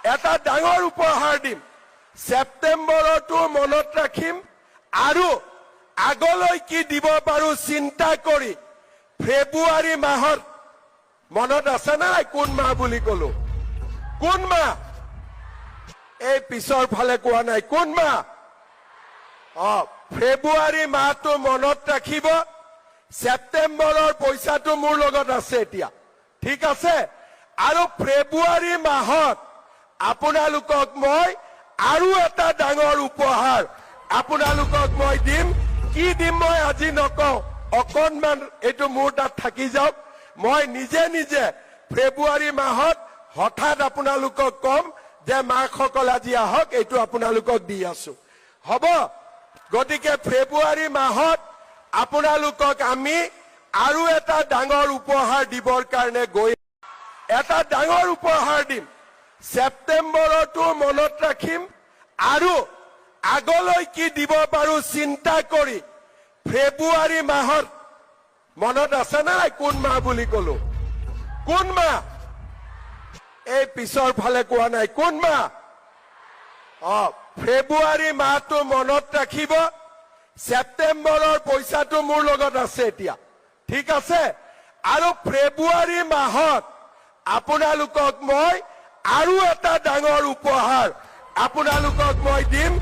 এটা ডাঙৰ উপহাৰ দিম সেপ্টেম্বৰটো মনত ৰাখিম আৰু আগলৈ কি দিব পাৰো চিন্তা কৰি ফেব্ৰুৱাৰী মাহত মনত আছে না কোন মাহ বুলি কলো কোন মাহ এই পিছৰ ফালে কোৱা নাই কোন মাহ ফেব্ৰুৱাৰী মাহটো মনত ৰাখিব সেপ্টেম্বৰৰ পইচাটো মোৰ লগত আছে এতিয়া ঠিক আছে আৰু ফেব্ৰুৱাৰী মাহত আপোনালোকক মই আৰু এটা ডাঙৰ উপহাৰ আপোনালোকক মই দিম কি দিম মই আজি নকওঁ অকণমান এইটো মোৰ তাত থাকি যাওক মই নিজে নিজে ফেব্ৰুৱাৰী মাহত হঠাৎ আপোনালোকক কম যে মাকসকল আজি আহক এইটো আপোনালোকক দি আছো হ'ব গতিকে ফেব্ৰুৱাৰী মাহত আপোনালোকক আমি আৰু এটা ডাঙৰ উপহাৰ দিবৰ কাৰণে গৈ এটা ডাঙৰ উপহাৰ দিম সেপ্টেম্বৰটো মনত ৰাখিম আৰু আগলৈ কি দিব পাৰো চিন্তা কৰি ফেব্ৰুৱাৰী মাহত মনত আছে না কোন মাহ বুলি কলো কোন মাহ এই পিছৰ ফালে কোৱা নাই কোন মাহ ফেব্ৰুৱাৰী মাহটো মনত ৰাখিব সেপ্টেম্বৰৰ পইচাটো মোৰ লগত আছে এতিয়া ঠিক আছে আৰু ফেব্ৰুৱাৰী মাহত আপোনালোকক মই আৰু এটা ডাঙৰ উপহাৰ আপোনালোকক মই দিম